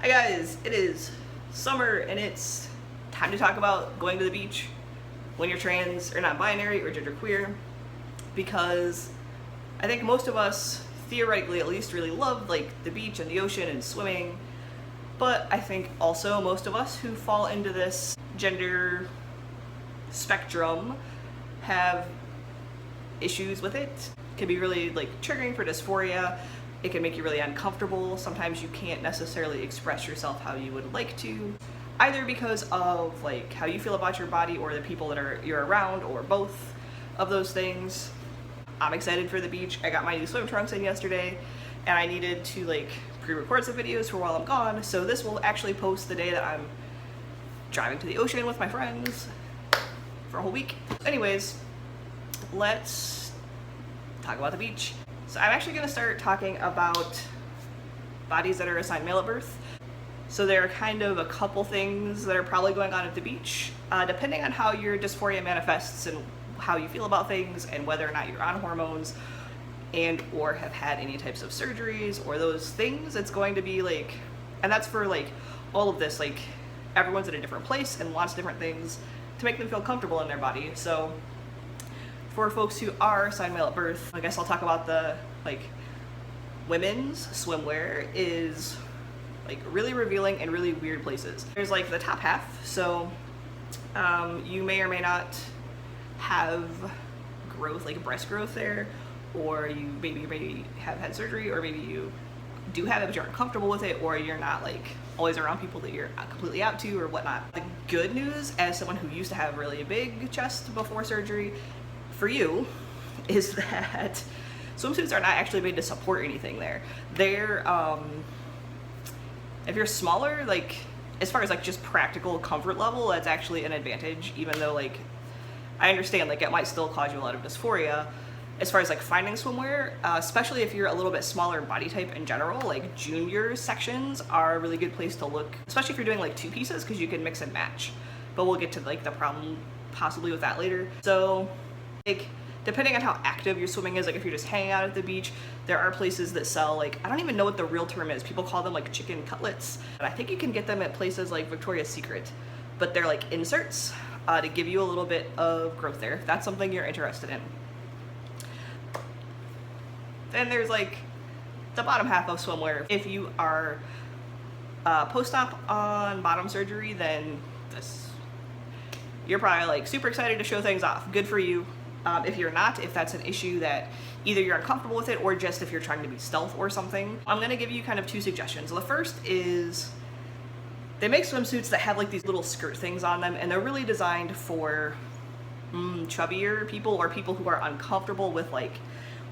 Hi guys, it is summer and it's time to talk about going to the beach when you're trans or non-binary or genderqueer, because I think most of us theoretically at least really love like the beach and the ocean and swimming, but I think also most of us who fall into this gender spectrum have issues with it. It can be really like triggering for dysphoria. It can make you really uncomfortable. Sometimes you can't necessarily express yourself how you would like to, either because of like how you feel about your body or the people that you're around, or both of those things. I'm excited for the beach. I got my new swim trunks in yesterday and I needed to like pre-record some videos for while I'm gone, so this will actually post the day that I'm driving to the ocean with my friends for a whole week. Anyways, let's talk about the beach. So I'm actually going to start talking about bodies that are assigned male at birth. So there are kind of a couple things that are probably going on at the beach, depending on how your dysphoria manifests and how you feel about things and whether or not you're on hormones and or have had any types of surgeries or those things. It's going to be like, and that's for like all of this, like everyone's in a different place and wants different things to make them feel comfortable in their body. So for folks who are assigned male at birth, I guess I'll talk about the like women's swimwear is like really revealing in really weird places. There's like the top half, so you may or may not have growth, like breast growth there, or you maybe have had surgery, or maybe you do have it but you're uncomfortable with it, or you're not like always around people that you're not completely out to or whatnot. The good news, as someone who used to have really big chest before surgery, for you is that swimsuits are not actually made to support anything there. They're if you're smaller, like as far as like just practical comfort level, that's actually an advantage, even though like I understand like it might still cause you a lot of dysphoria. As far as like finding swimwear, especially if you're a little bit smaller body type in general, like junior sections are a really good place to look, especially if you're doing like two pieces, because you can mix and match. But we'll get to like the problem possibly with that later. So like depending on how active your swimming is, like if you're just hanging out at the beach, there are places that sell like, I don't even know what the real term is, people call them like chicken cutlets, and I think you can get them at places like Victoria's Secret, but they're like inserts to give you a little bit of growth there if that's something you're interested in. Then there's like the bottom half of swimwear. If you are post-op on bottom surgery, then you're probably like super excited to show things off. Good for you. If you're not, if that's an issue that either you're uncomfortable with it or just if you're trying to be stealth or something, I'm gonna give you kind of two suggestions. The first is they make swimsuits that have like these little skirt things on them, and they're really designed for chubbier people or people who are uncomfortable with like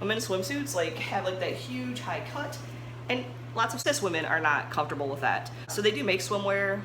women's swimsuits, like have like that huge high cut, and lots of cis women are not comfortable with that. So they do make swimwear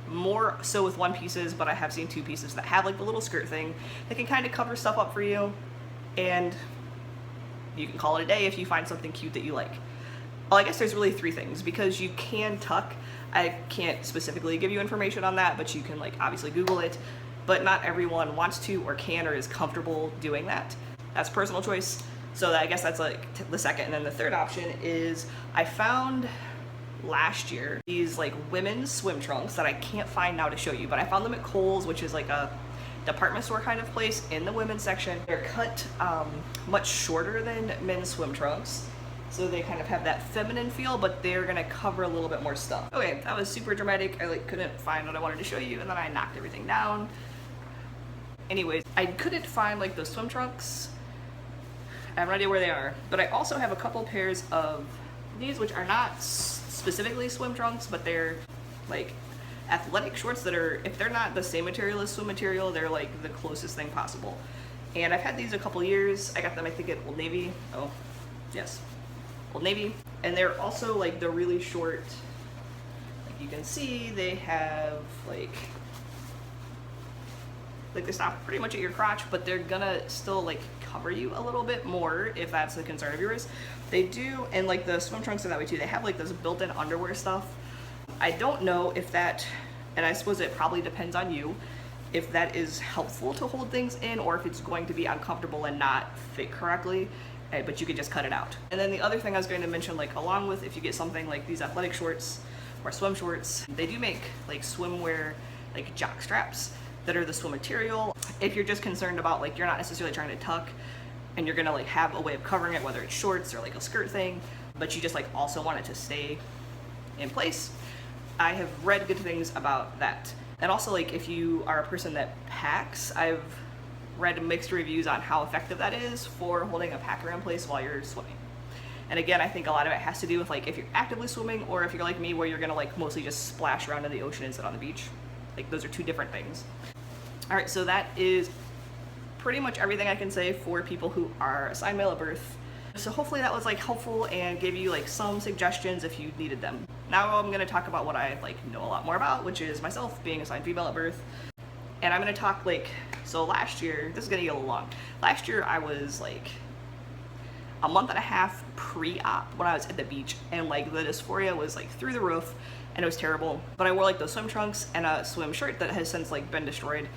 more so with one pieces, but I have seen two pieces that have like the little skirt thing that can kind of cover stuff up for you, and you can call it a day if you find something cute that you like. Well, I guess there's really three things, because you can tuck. I can't specifically give you information on that, but you can like obviously Google it, but not everyone wants to or can or is comfortable doing that. That's personal choice. So I guess that's like the second. And then the third option is I found last year these like women's swim trunks that I can't find now to show you, but I found them at Kohl's, which is like a department store kind of place, in the women's section. They're cut much shorter than men's swim trunks, so they kind of have that feminine feel, but they're gonna cover a little bit more stuff. Okay, that was super dramatic. I like couldn't find what I wanted to show you, and then I knocked everything down. Anyways, I couldn't find like those swim trunks. I have no idea where they are, but I also have a couple pairs of these, which are not specifically swim trunks, but they're like athletic shorts that are, if they're not the same material as swim material, they're like the closest thing possible. And I've had these a couple years. I got them I think at Old Navy. Oh yes, Old Navy. And they're also like the really short, like you can see they have like they stop pretty much at your crotch, but they're gonna still like cover you a little bit more if that's a concern of yours. They do, and like the swim trunks are that way too. They have like this built-in underwear stuff. I don't know if that, and I suppose it probably depends on you, if that is helpful to hold things in or if it's going to be uncomfortable and not fit correctly, but you could just cut it out. And then the other thing I was going to mention, like along with if you get something like these athletic shorts, or swim shorts. They do make like swimwear, like jock straps that are the swim material. If you're just concerned about like, you're not necessarily trying to tuck and you're gonna like have a way of covering it, whether it's shorts or like a skirt thing, but you just like also want it to stay in place, I have read good things about that. And also like if you are a person that packs, I've read mixed reviews on how effective that is for holding a pack around place while you're swimming. And again, I think a lot of it has to do with like if you're actively swimming or if you're like me where you're gonna like mostly just splash around in the ocean and sit on the beach. Like those are two different things. All right, so that is pretty much everything I can say for people who are assigned male at birth. So hopefully that was like helpful and gave you like some suggestions if you needed them. Now I'm gonna talk about what I like know a lot more about, which is myself being assigned female at birth. And I'm gonna talk like, so last year, this is gonna get a little long. Last year I was like a month and a half pre-op when I was at the beach, and like the dysphoria was like through the roof and it was terrible. But I wore like those swim trunks and a swim shirt that has since like been destroyed.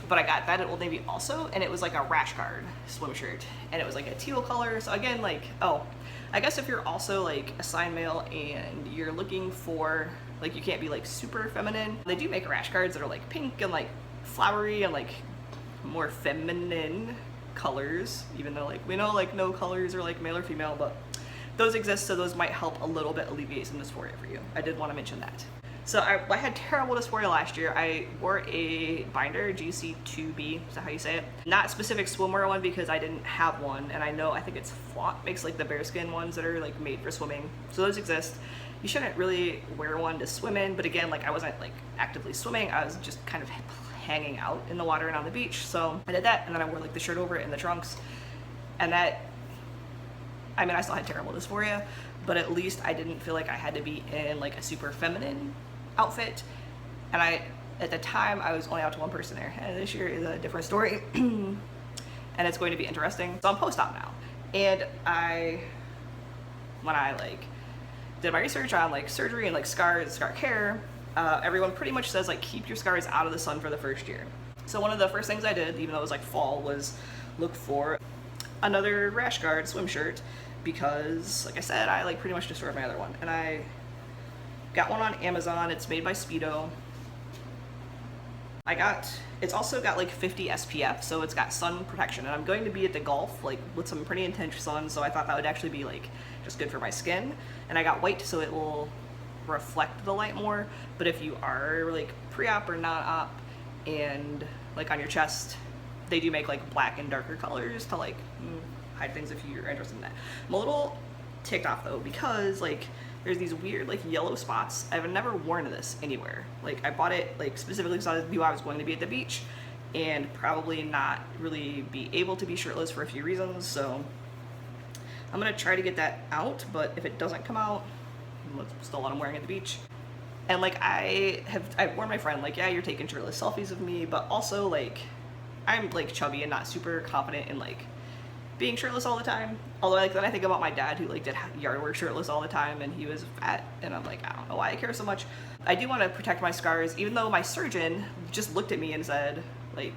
But I got that at Old Navy also, and it was like a rash guard swim shirt, and it was like a teal color. So again, like, oh, I guess if you're also like assigned male and you're looking for, like, you can't be like super feminine, they do make rash guards that are like pink and like flowery and like more feminine colors, even though like we know like no colors are like male or female, but those exist, so those might help a little bit alleviate some dysphoria for you. I did want to mention that. So I had terrible dysphoria last year. I wore a binder, GC2B, is that how you say it? Not specific swimwear one because I didn't have one, and I think it's Flaunt makes like the bearskin ones that are like made for swimming. So those exist. You shouldn't really wear one to swim in, but again, like I wasn't like actively swimming, I was just kind of hanging out in the water and on the beach. So I did that, and then I wore like the shirt over it and the trunks, and that, I mean, I still had terrible dysphoria, but at least I didn't feel like I had to be in like a super feminine outfit. And at the time I was only out to one person there, and this year is a different story and it's going to be interesting. So I'm post-op now, and when I like did my research on like surgery and like scars, scar care, everyone pretty much says like keep your scars out of the sun for the first year. So one of the first things I did, even though it was like fall, was look for another rash guard swim shirt, because like I said, I like pretty much destroyed my other one, and I got one on Amazon. It's made by Speedo. It's also got like 50 SPF, so it's got sun protection, and I'm going to be at the Gulf like with some pretty intense sun, so I thought that would actually be like just good for my skin. And I got white so it will reflect the light more, but if you are like pre-op or non-op and like on your chest, they do make like black and darker colors to like hide things if you're interested in that. I'm a little ticked off though because like there's these weird like yellow spots. I've never worn this anywhere. Like I bought it like specifically because I knew I was going to be at the beach and probably not really be able to be shirtless for a few reasons. So I'm gonna try to get that out, but if it doesn't come out, that's still what I'm wearing at the beach. And like I've warned my friend, like, yeah, you're taking shirtless selfies of me, but also like I'm like chubby and not super confident in like being shirtless all the time. Although like then I think about my dad who like did yard work shirtless all the time and he was fat, and I'm like, I don't know why I care so much. I do want to protect my scars, even though my surgeon just looked at me and said like,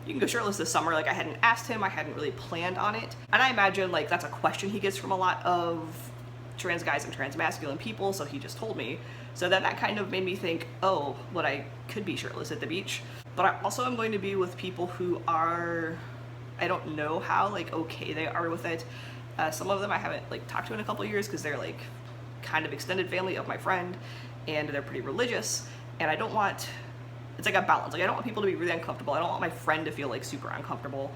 you can go shirtless this summer. Like I hadn't asked him, I hadn't really planned on it. And I imagine like that's a question he gets from a lot of trans guys and transmasculine people, so he just told me. So then that kind of made me think, oh, what, I could be shirtless at the beach. But I also am going to be with people who are, I don't know how like okay they are with it. Some of them I haven't like talked to in a couple of years because they're like kind of extended family of my friend and they're pretty religious, and I don't want, it's like a balance. Like I don't want people to be really uncomfortable. I don't want my friend to feel like super uncomfortable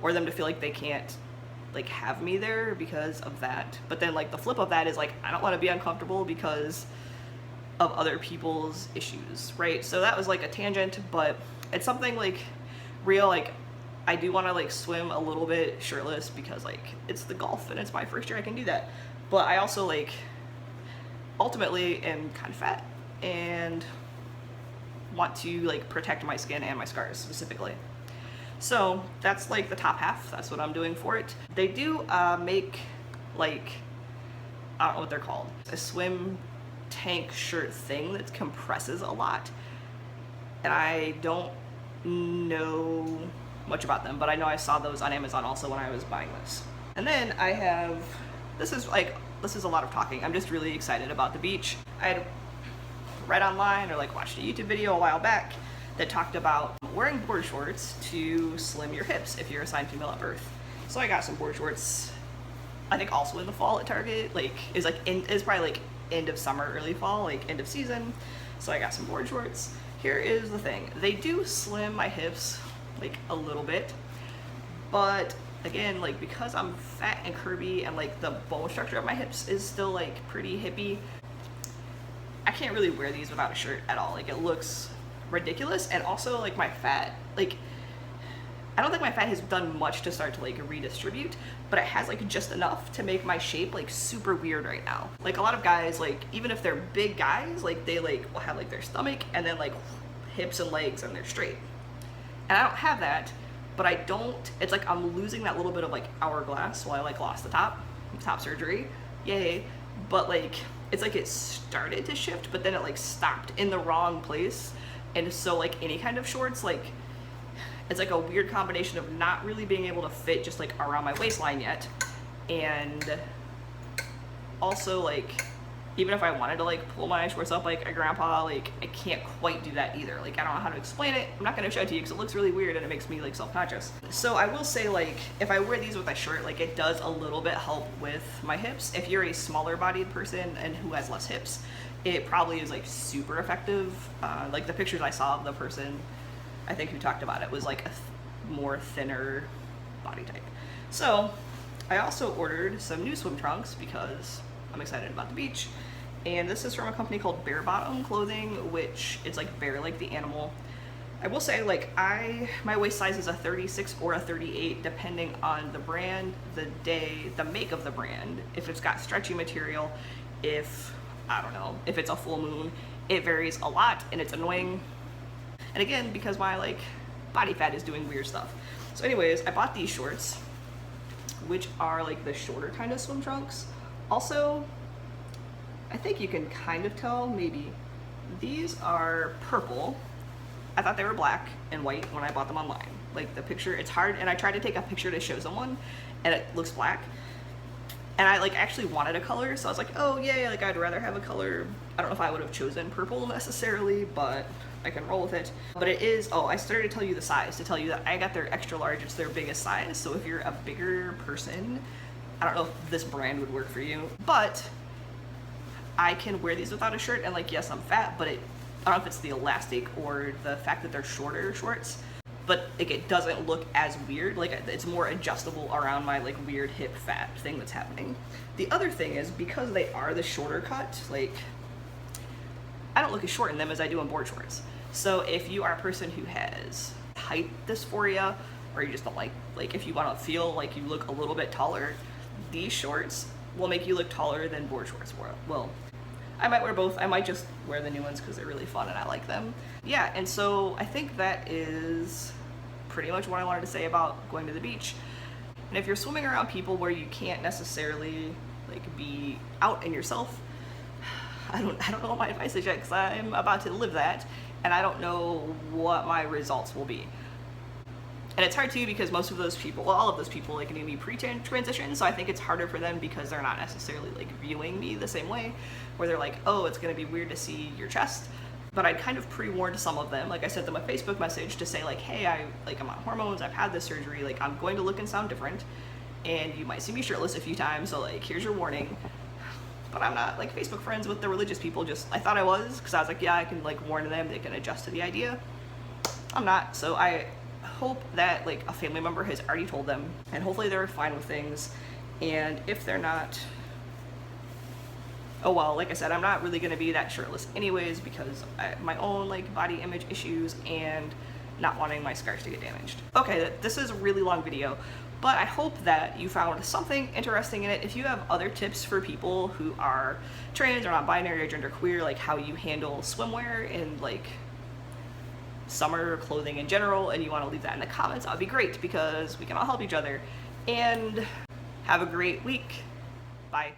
or them to feel like they can't like have me there because of that. But then like the flip of that is like I don't want to be uncomfortable because of other people's issues, right? So that was like a tangent, but it's something like real. Like I do want to like swim a little bit shirtless because like it's the Gulf and it's my first year I can do that. But I also like ultimately am kind of fat and want to like protect my skin and my scars specifically. So that's like the top half. That's what I'm doing for it. They do make like, I don't know what they're called, a swim tank shirt thing that compresses a lot. And I don't know much about them, but I know I saw those on Amazon also when I was buying this. And then I have, this is a lot of talking. I'm just really excited about the beach. read online or like watched a YouTube video a while back that talked about wearing board shorts to slim your hips if you're assigned female at birth. So I got some board shorts, I think also in the fall at Target, like is probably like end of summer, early fall, like end of season. So I got some board shorts. Here is the thing, they do slim my hips like a little bit, but again, like because I'm fat and curvy and like the bone structure of my hips is still like pretty hippie, I can't really wear these without a shirt at all. Like it looks ridiculous. And also like my fat, like I don't think my fat has done much to start to like redistribute, but it has like just enough to make my shape like super weird right now. Like a lot of guys, like even if they're big guys, like they like will have like their stomach and then like hips and legs and they're straight. And I don't have that, but I don't, it's like I'm losing that little bit of like hourglass. Well, I like lost the top surgery, yay. But like, it's like it started to shift, but then it like stopped in the wrong place. And so like any kind of shorts, like it's like a weird combination of not really being able to fit just like around my waistline yet. And also like, even if I wanted to like pull my shorts up like a grandpa, like I can't quite do that either. Like I don't know how to explain it. I'm not gonna show it to you because it looks really weird and it makes me like self-conscious. So I will say like, if I wear these with a shirt, like it does a little bit help with my hips. If you're a smaller bodied person and who has less hips, it probably is like super effective. Like the pictures I saw of the person, I think who talked about it, was like a more thinner body type. So I also ordered some new swim trunks because I'm excited about the beach. And this is from a company called Bare Bottom Clothing, which is like bear like the animal. I will say like my waist size is a 36 or a 38 depending on the brand, the day, the make of the brand. If it's got stretchy material, if, I don't know, if it's a full moon, it varies a lot and it's annoying. And again, because my like body fat is doing weird stuff. So anyways, I bought these shorts, which are like the shorter kind of swim trunks. Also, I think you can kind of tell, maybe, these are purple. I thought they were black and white when I bought them online. Like the picture, it's hard, and I tried to take a picture to show someone, and it looks black. And I like actually wanted a color, so I was like, oh yay, like I'd rather have a color. I don't know if I would have chosen purple necessarily, but I can roll with it. But it is, oh, I started to tell you the size, to tell you that I got their extra large, it's their biggest size. So if you're a bigger person, I don't know if this brand would work for you, but I can wear these without a shirt. And like, yes, I'm fat, but I don't know if it's the elastic or the fact that they're shorter shorts, but like it doesn't look as weird. Like it's more adjustable around my like weird hip fat thing that's happening. The other thing is, because they are the shorter cut, like I don't look as short in them as I do in board shorts. So if you are a person who has height dysphoria, or you just don't like if you want to feel like you look a little bit taller, these shorts will make you look taller than board shorts will. I might wear both. I might just wear the new ones because they're really fun and I like them. Yeah, and so I think that is pretty much what I wanted to say about going to the beach. And if you're swimming around people where you can't necessarily like be out in yourself, I don't know what my advice is yet, because I'm about to live that and I don't know what my results will be. And it's hard too because most of those people, well, all of those people like need me pre-transition, so I think it's harder for them because they're not necessarily like viewing me the same way, where they're like, oh, it's gonna be weird to see your chest. But I kind of pre-warned some of them. Like I sent them a Facebook message to say like, hey, I'm on hormones, I've had this surgery, like I'm going to look and sound different, and you might see me shirtless a few times, so like here's your warning. But I'm not like Facebook friends with the religious people. Just I thought I was, because I was like, yeah, I can like warn them, they can adjust to the idea. I'm not. So I hope that like a family member has already told them, and hopefully they're fine with things. And if they're not, oh well, like I said, I'm not really going to be that shirtless anyways, because my own like body image issues and not wanting my scars to get damaged. Okay, this is a really long video, but I hope that you found something interesting in it. If you have other tips for people who are trans or non-binary or genderqueer, like how you handle swimwear and like summer clothing in general, and you want to leave that in the comments, that would be great because we can all help each other. And have a great week. Bye.